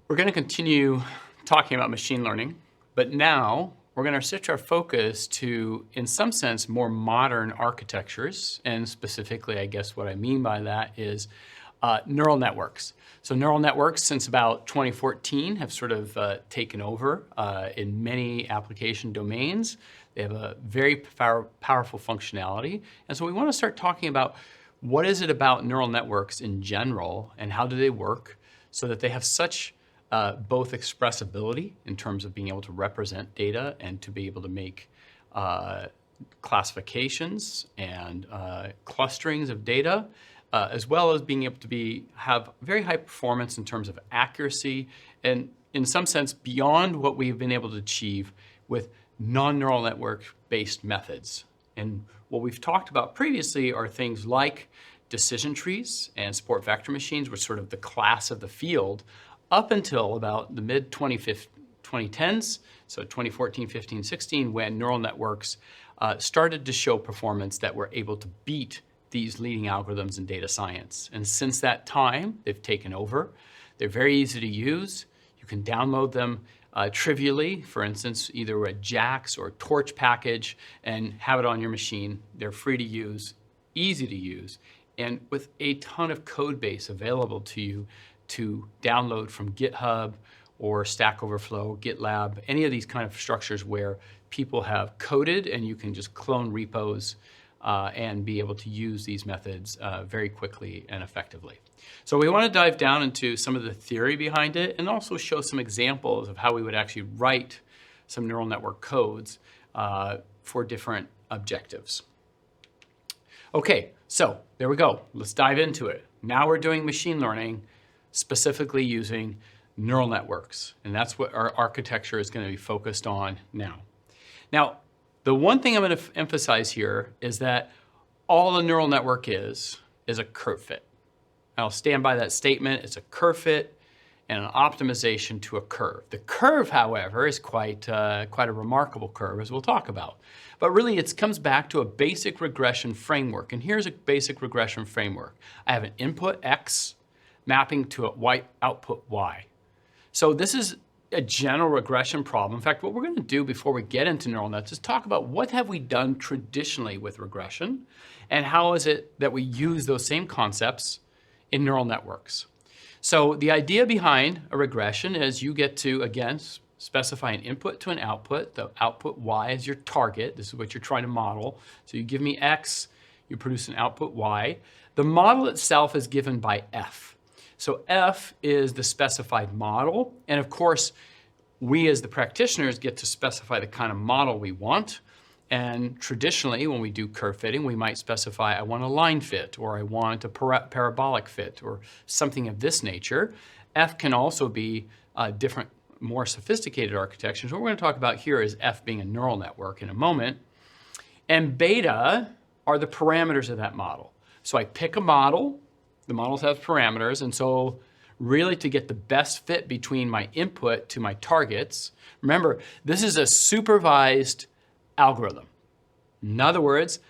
We're going to continue talking about machine learning, but now we're going to switch our focus to, in some sense, more modern architectures. And specifically, I guess what I mean by that is neural networks. So neural networks, since about 2014, have sort of taken over in many application domains. They have a very powerful functionality. And so we want to start talking about what is it about neural networks in general and how do they work so that they have such both expressibility in terms of being able to represent data and to be able to make classifications and clusterings of data, as well as being able to have very high performance in terms of accuracy and, in some sense, beyond what we've been able to achieve with non-neural network-based methods. And what we've talked about previously are things like decision trees and support vector machines, which sort of the class of the field, up until about the mid-2010s, so 2014, 15, 16, when neural networks started to show performance that were able to beat these leading algorithms in data science. And since that time, they've taken over. They're very easy to use. You can download them trivially, for instance, either a JAX or Torch package, and have it on your machine. They're free to use, easy to use, and with a ton of code base available to you to download from GitHub or Stack Overflow, GitLab, any of these kind of structures where people have coded and you can just clone repos and be able to use these methods very quickly and effectively. So we want to dive down into some of the theory behind it and also show some examples of how we would actually write some neural network codes for different objectives. Okay, so there we go. Let's dive into it. Now we're doing machine learning, specifically using neural networks. And that's what our architecture is going to be focused on now. Now, the one thing I'm going to emphasize here is that all a neural network is a curve fit. I'll stand by that statement. It's a curve fit and an optimization to a curve. The curve, however, is quite a remarkable curve, as we'll talk about. But really, it comes back to a basic regression framework. And here's a basic regression framework. I have an input X mapping to a output Y. So this is a general regression problem. In fact, what we're going to do before we get into neural nets is talk about what have we done traditionally with regression and how is it that we use those same concepts in neural networks. So the idea behind a regression is you get to, again, specify an input to an output. The output Y is your target. This is what you're trying to model. So you give me X, you produce an output Y. The model itself is given by F. So F is the specified model. And of course, we as the practitioners get to specify the kind of model we want. And traditionally, when we do curve fitting, we might specify, I want a line fit, or I want a parabolic fit, or something of this nature. F can also be different, more sophisticated architectures. What we're going to talk about here is F being a neural network in a moment. And beta are the parameters of that model. So I pick a model. The models have parameters, and so really to get the best fit between my input to my targets, remember, this is a supervised algorithm. In other words,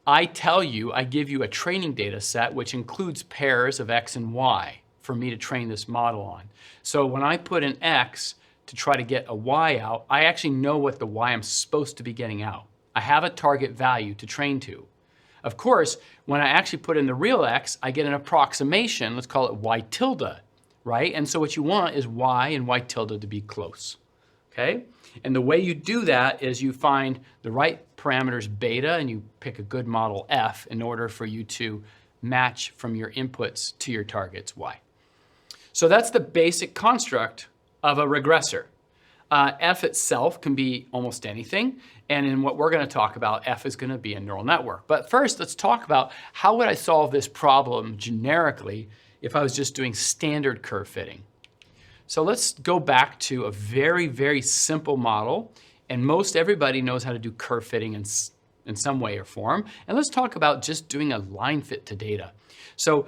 I give you a training data set which includes pairs of X and Y for me to train this model on. So when I put an X to try to get a Y out, I actually know what the Y I'm supposed to be getting out. I have a target value to train to. Of course, when I actually put in the real X, I get an approximation, let's call it Y tilde, right? And so what you want is Y and Y tilde to be close, okay? And the way you do that is you find the right parameters beta and you pick a good model F in order for you to match from your inputs to your targets Y. So that's the basic construct of a regressor. F itself can be almost anything. And in what we're going to talk about, F is going to be a neural network. But first, let's talk about how would I solve this problem generically if I was just doing standard curve fitting. So let's go back to a very, very simple model. And most everybody knows how to do curve fitting in some way or form. And let's talk about just doing a line fit to data. So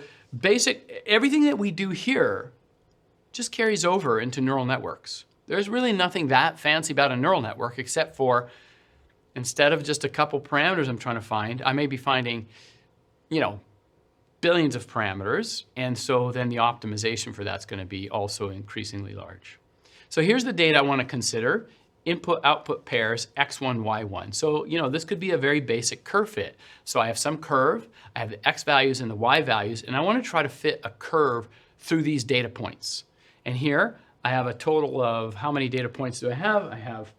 everything that we do here just carries over into neural networks. There's really nothing that fancy about a neural network except for instead of just a couple parameters I'm trying to find, I may be finding, billions of parameters, and so then the optimization for that's going to be also increasingly large. So here's the data I want to consider. Input-output pairs, x1, y1. So, this could be a very basic curve fit. So I have some curve, I have the x values and the y values, and I want to try to fit a curve through these data points. And here I have a total of, how many data points do I have? I have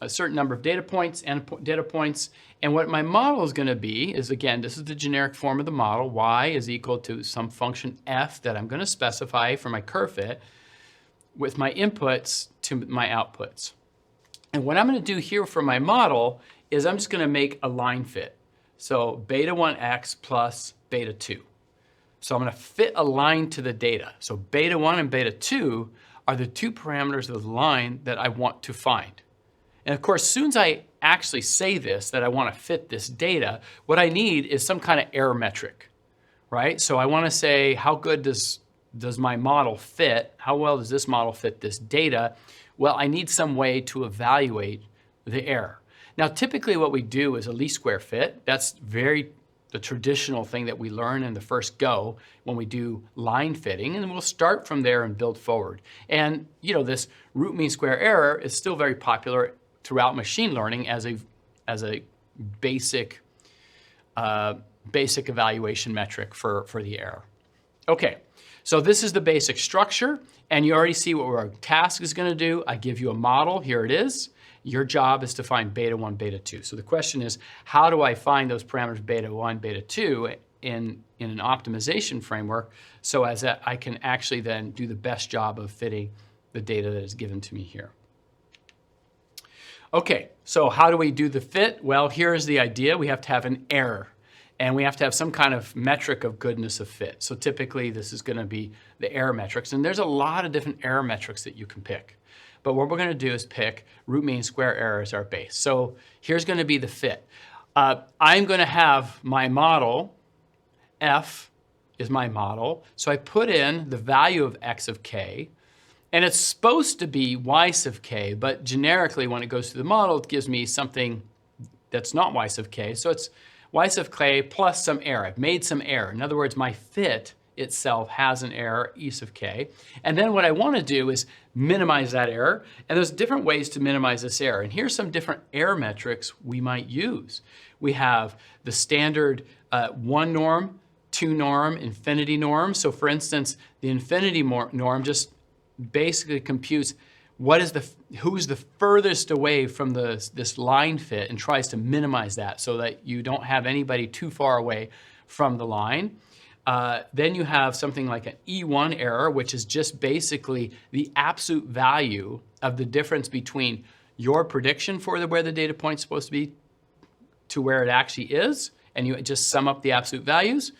a certain number of data points, and what my model is going to be is, again, this is the generic form of the model. Y is equal to some function f that I'm going to specify for my curve fit, with my inputs to my outputs. And what I'm going to do here for my model is I'm just going to make a line fit. So beta 1x plus beta 2. So I'm going to fit a line to the data. So beta 1 and beta 2 are the two parameters of the line that I want to find. And of course, as soon as I actually say this, that I want to fit this data, what I need is some kind of error metric, right? So I want to say, how good does my model fit? How well does this model fit this data? Well, I need some way to evaluate the error. Now, typically what we do is a least square fit. That's the traditional thing that we learn in the first go when we do line fitting, and we'll start from there and build forward. And this root mean square error is still very popular throughout machine learning as a basic evaluation metric for the error. Okay. So this is the basic structure, and you already see what our task is going to do. I give you a model. Here it is. Your job is to find beta 1, beta 2. So the question is, how do I find those parameters beta 1, beta 2 in an optimization framework so as that I can actually then do the best job of fitting the data that is given to me here? Okay, so how do we do the fit? Well, here's the idea. We have to have an error. And we have to have some kind of metric of goodness of fit. So typically this is going to be the error metrics. And there's a lot of different error metrics that you can pick. But what we're going to do is pick root mean square error as our base. So here's going to be the fit. I'm going to have my model, f is my model. So I put in the value of x of k. And it's supposed to be y sub k. But generically, when it goes through the model, it gives me something that's not y sub k. So it's y sub k plus some error. I've made some error. In other words, my fit itself has an error, e sub k. And then what I want to do is minimize that error. And there's different ways to minimize this error. And here's some different error metrics we might use. We have the standard 1 norm, 2 norm, infinity norm. So for instance, the infinity norm just basically computes who's the furthest away from this line fit and tries to minimize that so that you don't have anybody too far away from the line. Then you have something like an E1 error, which is just basically the absolute value of the difference between your prediction for where the data point is supposed to be to where it actually is, and you just sum up the absolute values.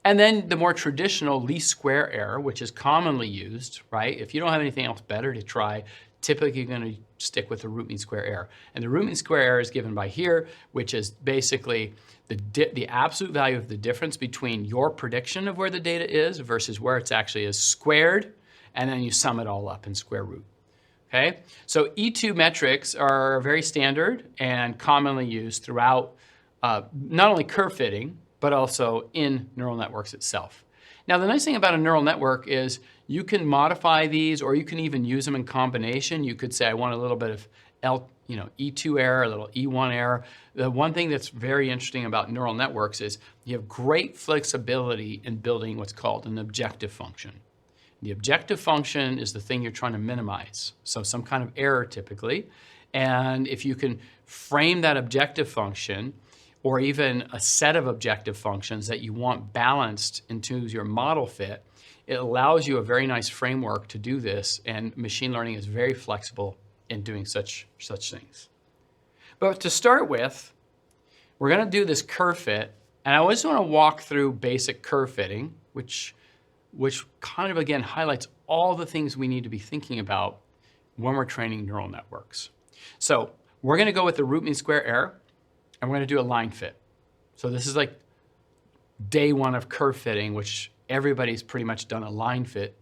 And then the more traditional least square error, which is commonly used, right? If you don't have anything else better to try, typically you're going to stick with the root mean square error. And the root mean square error is given by here, which is basically the absolute value of the difference between your prediction of where the data is versus where it's actually is squared, and then you sum it all up in square root. Okay? So E2 metrics are very standard and commonly used throughout not only curve fitting, but also in neural networks itself. Now, the nice thing about a neural network is you can modify these, or you can even use them in combination. You could say, I want a little bit of E2 error, a little E1 error. The one thing that's very interesting about neural networks is you have great flexibility in building what's called an objective function. The objective function is the thing you're trying to minimize, so some kind of error typically. And if you can frame that objective function, or even a set of objective functions that you want balanced into your model fit, it allows you a very nice framework to do this, and machine learning is very flexible in doing such things. But to start with, we're going to do this curve fit, and I just want to walk through basic curve fitting, which kind of, again, highlights all the things we need to be thinking about when we're training neural networks. So we're going to go with the root mean square error, and we're going to do a line fit. So this is like day one of curve fitting, which everybody's pretty much done a line fit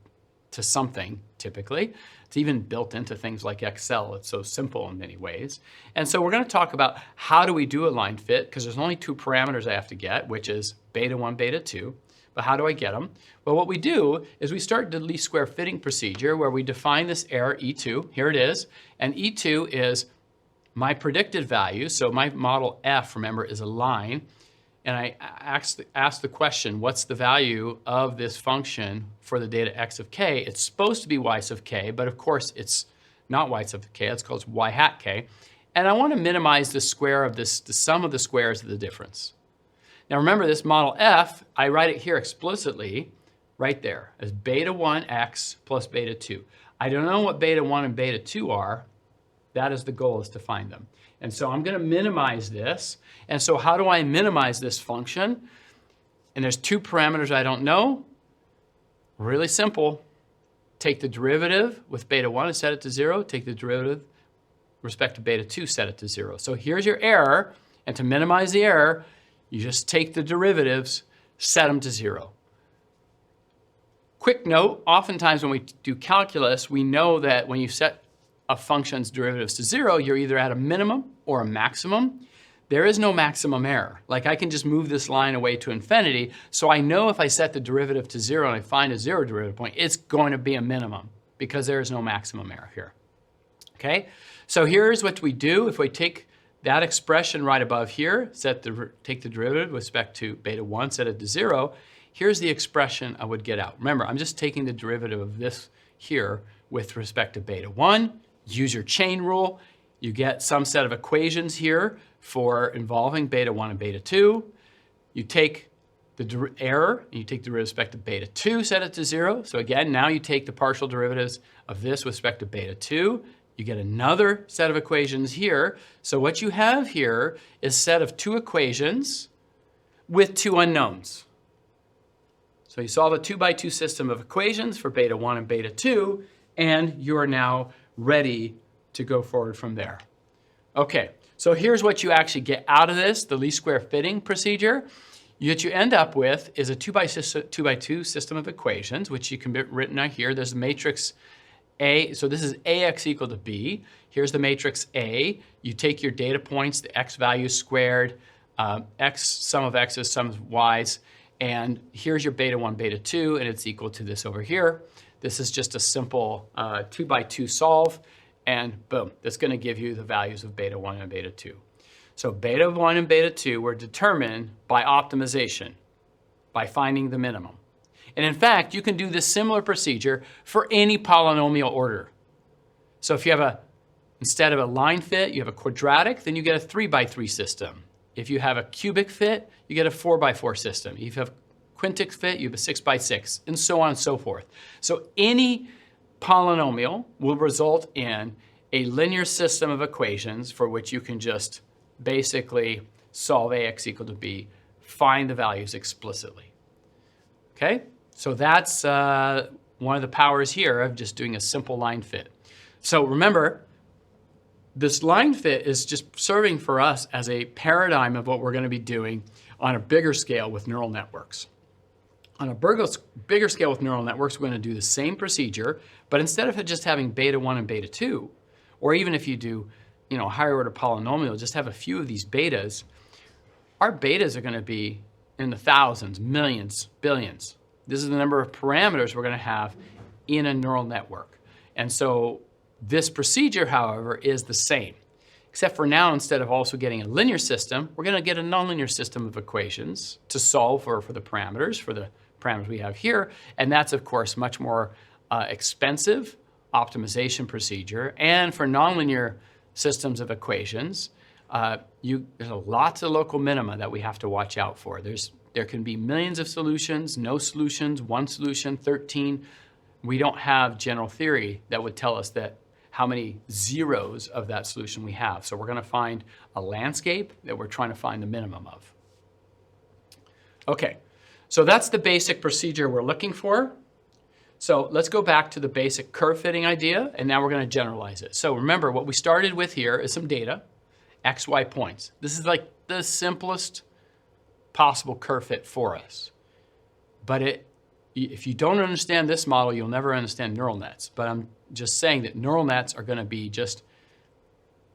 to something, typically. It's even built into things like Excel. It's so simple in many ways. And so we're going to talk about how do we do a line fit, because there's only two parameters I have to get, which is beta 1, beta 2. But how do I get them? Well, what we do is we start the least square fitting procedure where we define this error E2. Here it is. And E2 is my predicted value. So my model F, remember, is a line. And I ask the question, what's the value of this function for the data x of k? It's supposed to be y sub k, but of course it's not y sub k. It's called y hat k. And I want to minimize the square of this, the sum of the squares of the difference. Now remember, this model F, I write it here explicitly, right there, as beta 1 x plus beta 2. I don't know what beta 1 and beta 2 are. That is the goal, is to find them. And so I'm going to minimize this. And so how do I minimize this function? And there's two parameters I don't know. Really simple. Take the derivative with beta 1 and set it to 0. Take the derivative with respect to beta 2, set it to 0. So here's your error. And to minimize the error, you just take the derivatives, set them to 0. Quick note, oftentimes when we do calculus, we know that when you set a function's derivatives to 0, you're either at a minimum or a maximum. There is no maximum error. Like, I can just move this line away to infinity, so I know if I set the derivative to 0 and I find a 0 derivative point, it's going to be a minimum because there is no maximum error here. Okay? So here's what we do. If we take that expression right above here, take the derivative with respect to beta 1, set it to 0, here's the expression I would get out. Remember, I'm just taking the derivative of this here with respect to beta 1. Use your chain rule. You get some set of equations here for involving beta 1 and beta 2. You take the error, and you take the respect to beta 2, set it to 0. So again, now you take the partial derivatives of this with respect to beta 2. You get another set of equations here. So what you have here is a set of two equations with two unknowns. So you solve a 2x2 system of equations for beta 1 and beta 2, and you are now ready to go forward from there. Okay, so here's what you actually get out of this, the least square fitting procedure. What you end up with is a 2x2 system of equations, which you can be written out here. There's the matrix A, so this is AX equal to B. Here's the matrix A. You take your data points, the X value squared, X, sum of X's, sum of Y's, and here's your beta 1, beta 2, and it's equal to this over here. This is just a simple 2x2 solve, and boom, that's going to give you the values of beta 1 and beta 2. So beta 1 and beta 2 were determined by optimization, by finding the minimum. And in fact, you can do this similar procedure for any polynomial order. So if you have instead of a line fit, you have a quadratic, then you get a 3x3 system. If you have a cubic fit, you get a 4x4 system. If you have quintic fit, you have a 6x6, and so on and so forth. So any polynomial will result in a linear system of equations for which you can just basically solve AX equal to B, find the values explicitly. Okay? So that's one of the powers here of just doing a simple line fit. So remember, this line fit is just serving for us as a paradigm of what we're going to be doing on a bigger scale with neural networks. On a bigger scale with neural networks, we're going to do the same procedure, but instead of just having beta 1 and beta 2, or even if you do, higher order polynomial, just have a few of these betas, our betas are going to be in the thousands, millions, billions. This is the number of parameters we're going to have in a neural network. And so this procedure, however, is the same. Except for now, instead of also getting a linear system, we're going to get a nonlinear system of equations to solve for the parameters we have here. And that's, of course, much more expensive optimization procedure. And for nonlinear systems of equations, there's lots of local minima that we have to watch out for. There can be millions of solutions, no solutions, one solution, 13. We don't have general theory that would tell us that how many zeros of that solution we have. So we're going to find a landscape that we're trying to find the minimum of. Okay, so that's the basic procedure we're looking for. So let's go back to the basic curve fitting idea, and now we're going to generalize it. So remember, what we started with here is some data, x, y points. This is like the simplest possible curve fit for us. But if you don't understand this model, you'll never understand neural nets. But I'm just saying that neural nets are going to be just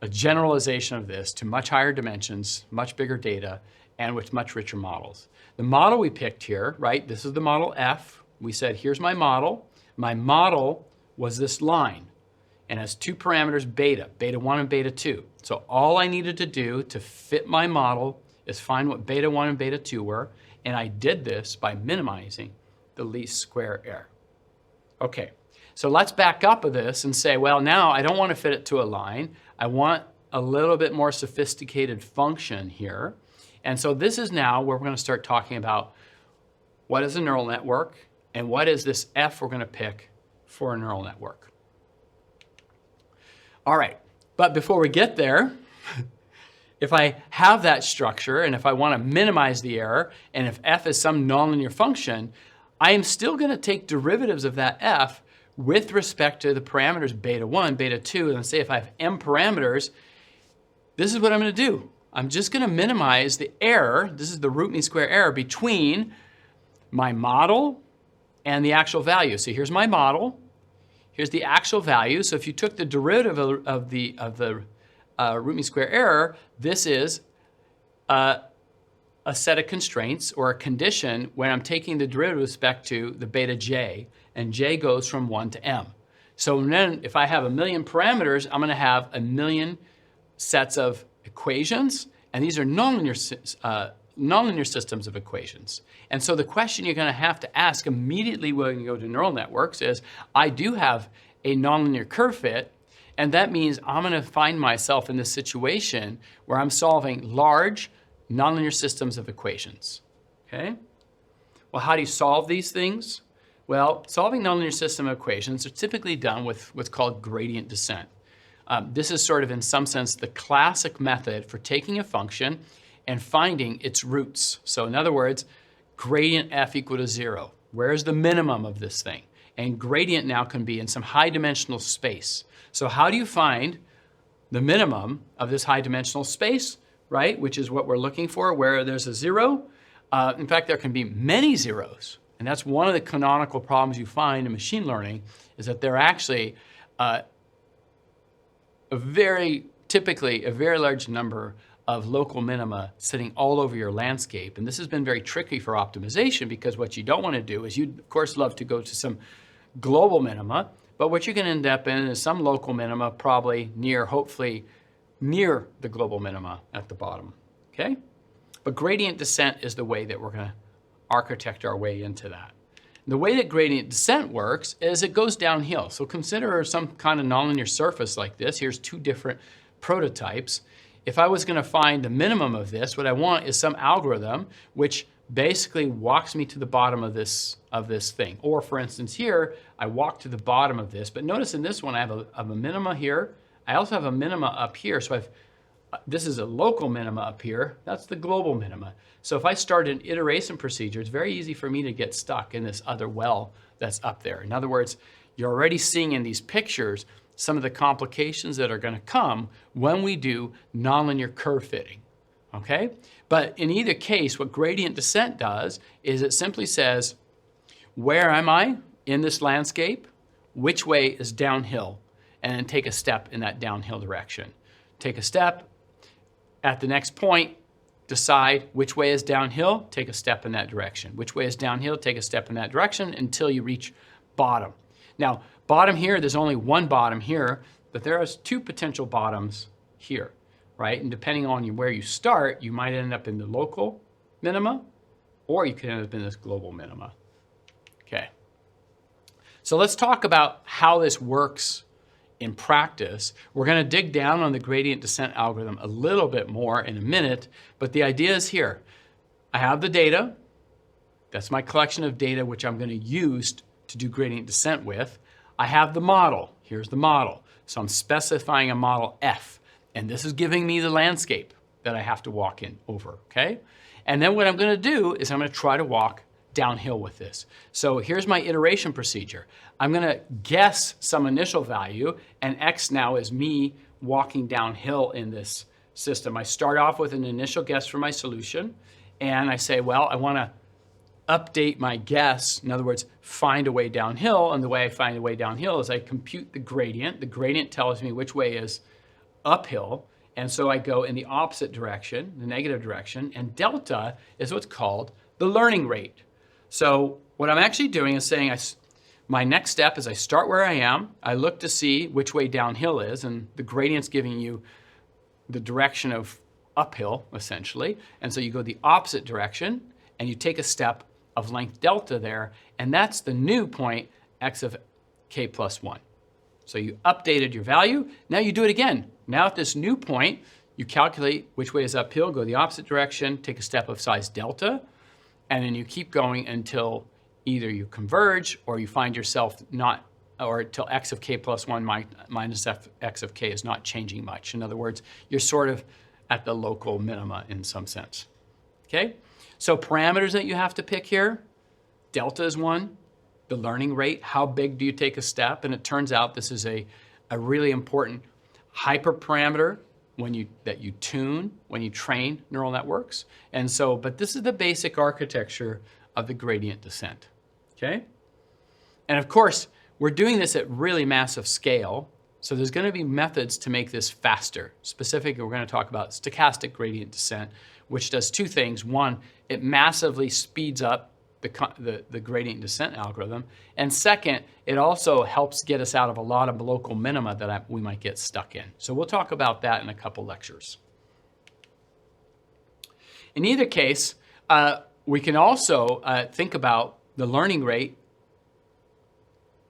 a generalization of this to much higher dimensions, much bigger data, and with much richer models. The model we picked here, right, this is the model F. We said, here's my model. My model was this line and has two parameters, beta 1 and beta 2. So all I needed to do to fit my model is find what beta 1 and beta 2 were, and I did this by minimizing the least square error. Okay, so let's back up of this and say, well, now I don't want to fit it to a line. I want a little bit more sophisticated function here. And so this is now where we're going to start talking about what is a neural network and what is this F we're going to pick for a neural network. All right, but before we get there, if I have that structure and if I want to minimize the error, and if F is some nonlinear function, I am still going to take derivatives of that F with respect to the parameters beta 1, beta 2, and say if I have m parameters, this is what I'm going to do. I'm just going to minimize the error, this is the root mean square error, between my model and the actual value. So here's my model, here's the actual value. So if you took the derivative of the root mean square error, this is a set of constraints or a condition when I'm taking the derivative with respect to the beta j, and j goes from 1 to m. So then if I have a million parameters, I'm going to have a million sets of equations, and these are nonlinear systems of equations. And so the question you're going to have to ask immediately when you go to neural networks is, I do have a nonlinear curve fit, and that means I'm going to find myself in this situation where I'm solving large nonlinear systems of equations. Okay? Well, how do you solve these things? Well, solving nonlinear system of equations are typically done with what's called gradient descent. This is sort of, in some sense, the classic method for taking a function and finding its roots. So in other words, gradient f equal to 0. Where's the minimum of this thing? And gradient now can be in some high dimensional space. So how do you find the minimum of this high dimensional space, right? Which is what we're looking for, where there's a 0. In fact, there can be many zeros. And that's one of the canonical problems you find in machine learning, is that there are actually typically a very large number of local minima sitting all over your landscape. And this has been very tricky for optimization, because what you don't want to do is you'd, of course, love to go to some global minima, but what you're going to end up in is some local minima, probably hopefully near the global minima at the bottom, okay? But gradient descent is the way that we're going to architect our way into that. The way that gradient descent works is it goes downhill. So consider some kind of nonlinear surface like this. Here's two different prototypes. If I was going to find the minimum of this, what I want is some algorithm which basically walks me to the bottom of this thing. Or for instance here, I walk to the bottom of this, but notice in this one I have a minima here. I also have a minima up here, so this is a local minima up here. That's the global minima. So if I start an iteration procedure, it's very easy for me to get stuck in this other well that's up there. In other words, you're already seeing in these pictures some of the complications that are going to come when we do nonlinear curve fitting, okay? But in either case, what gradient descent does is it simply says, where am I in this landscape? Which way is downhill? And then take a step in that downhill direction. Take a step. At the next point, decide which way is downhill, take a step in that direction. Which way is downhill, take a step in that direction until you reach bottom. Now, bottom here, there's only one bottom here, but there are two potential bottoms here, right? And depending on where you start, you might end up in the local minima, or you could end up in this global minima. Okay. So let's talk about how this works in practice. We're going to dig down on the gradient descent algorithm a little bit more in a minute, but the idea is here. I have the data. That's my collection of data which I'm going to use to do gradient descent with. I have the model. Here's the model. So I'm specifying a model F, and this is giving me the landscape that I have to walk in over, okay? And then what I'm going to do is I'm going to try to walk downhill with this. So here's my iteration procedure. I'm going to guess some initial value, and X now is me walking downhill in this system. I start off with an initial guess for my solution, and I say, well, I want update my guess. In other words, find a way downhill. And the way I find a way downhill is I compute the gradient. The gradient tells me which way is uphill. And so I go in the opposite direction, the negative direction. And delta is what's called the learning rate. So what I'm actually doing is saying my next step is I start where I am. I look to see which way downhill is. And the gradient's giving you the direction of uphill, essentially. And so you go the opposite direction, and you take a step of length delta there, and that's the new point, x of k plus 1. So you updated your value. Now you do it again. Now at this new point, you calculate which way is uphill, go the opposite direction, take a step of size delta, and then you keep going until either you converge or you find yourself not, or till x of k plus 1 minus x of k is not changing much. In other words, you're sort of at the local minima in some sense. Okay? So parameters that you have to pick here, delta is one, the learning rate, how big do you take a step? And it turns out this is a really important hyperparameter that you tune when you train neural networks. And so, but this is the basic architecture of the gradient descent. Okay? And of course, we're doing this at really massive scale. So there's going to be methods to make this faster. Specifically, we're going to talk about stochastic gradient descent, which does two things. One, it massively speeds up the gradient descent algorithm. And second, it also helps get us out of a lot of local minima that we might get stuck in. So we'll talk about that in a couple lectures. In either case, we can also think about the learning rate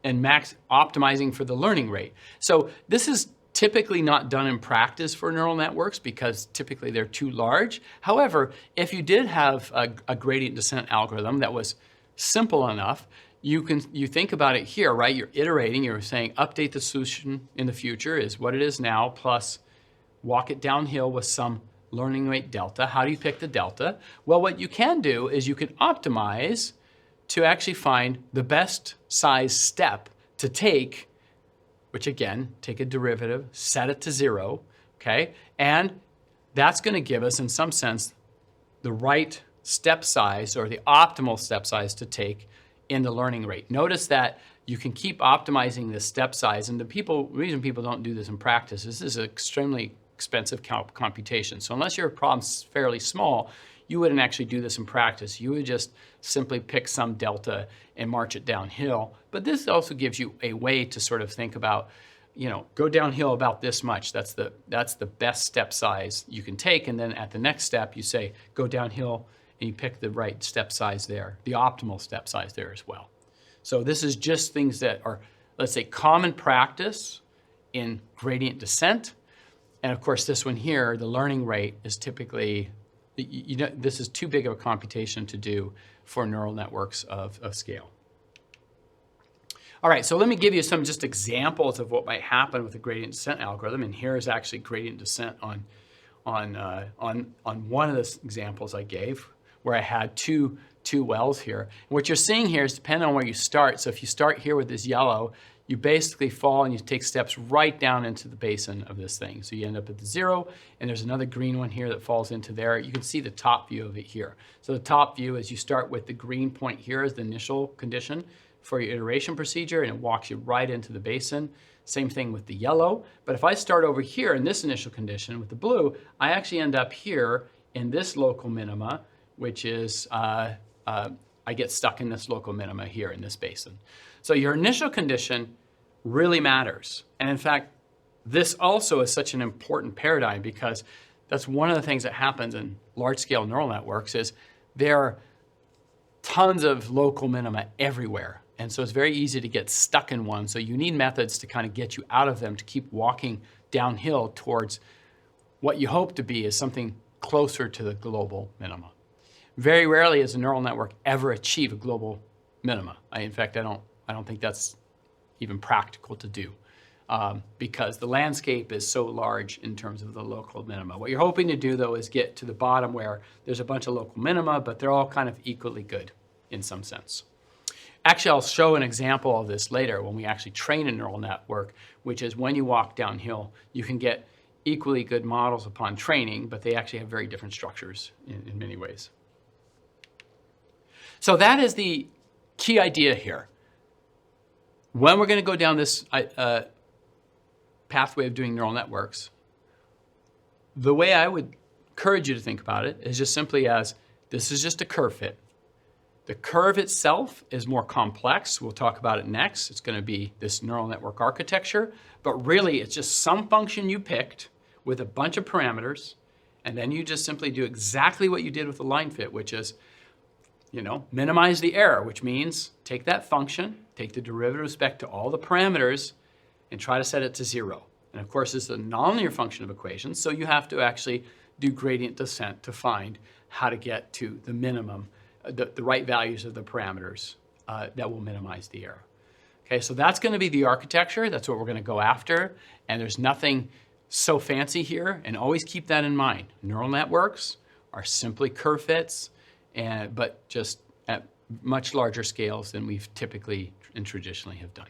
and optimizing for the learning rate. So this is typically not done in practice for neural networks because typically they're too large. However, if you did have a gradient descent algorithm that was simple enough, you think about it here, right? You're iterating, you're saying update the solution in the future is what it is now plus walk it downhill with some learning rate delta. How do you pick the delta? Well, what you can do is you can optimize to actually find the best size step to take, which again, take a derivative, set it to 0, okay? And that's going to give us, in some sense, the right step size or the optimal step size to take in the learning rate. Notice that you can keep optimizing the step size, and the reason people don't do this in practice is this is an extremely expensive computation. So unless your problem's fairly small, you wouldn't actually do this in practice. You would just simply pick some delta and march it downhill. But this also gives you a way to sort of think about, go downhill about this much. That's the best step size you can take. And then at the next step, you say, go downhill, and you pick the right step size there, the optimal step size there as well. So this is just things that are, let's say, common practice in gradient descent. And of course, this one here, the learning rate is typically, this is too big of a computation to do for neural networks of scale. All right, so let me give you some just examples of what might happen with a gradient descent algorithm. And here is actually gradient descent on one of the examples I gave, where I had two wells here. And what you're seeing here is depending on where you start. So if you start here with this yellow, you basically fall and you take steps right down into the basin of this thing. So you end up at the 0, and there's another green one here that falls into there. You can see the top view of it here. So the top view is you start with the green point here as the initial condition for your iteration procedure, and it walks you right into the basin. Same thing with the yellow. But if I start over here in this initial condition with the blue, I actually end up here in this local minima, which is, I get stuck in this local minima here in this basin. So your initial condition really matters. And in fact, this also is such an important paradigm because that's one of the things that happens in large-scale neural networks is there are tons of local minima everywhere. And so it's very easy to get stuck in one. So you need methods to kind of get you out of them to keep walking downhill towards what you hope to be is something closer to the global minima. Very rarely does a neural network ever achieve a global minima. In fact, I don't think that's even practical to do because the landscape is so large in terms of the local minima. What you're hoping to do, though, is get to the bottom where there's a bunch of local minima, but they're all kind of equally good in some sense. Actually, I'll show an example of this later when we actually train a neural network, which is when you walk downhill, you can get equally good models upon training, but they actually have very different structures in many ways. So that is the key idea here. When we're going to go down this pathway of doing neural networks, the way I would encourage you to think about it is just simply as this is just a curve fit. The curve itself is more complex. We'll talk about it next. It's going to be this neural network architecture, but really it's just some function you picked with a bunch of parameters, and then you just simply do exactly what you did with the line fit, which is, minimize the error, which means take that function, take the derivative with respect to all the parameters, and try to set it to 0. And of course, it's a nonlinear function of equations, so you have to actually do gradient descent to find how to get to the minimum, the right values of the parameters that will minimize the error. Okay, so that's going to be the architecture. That's what we're going to go after. And there's nothing so fancy here. And always keep that in mind. Neural networks are simply curve fits, but just at much larger scales than we've typically and traditionally have done.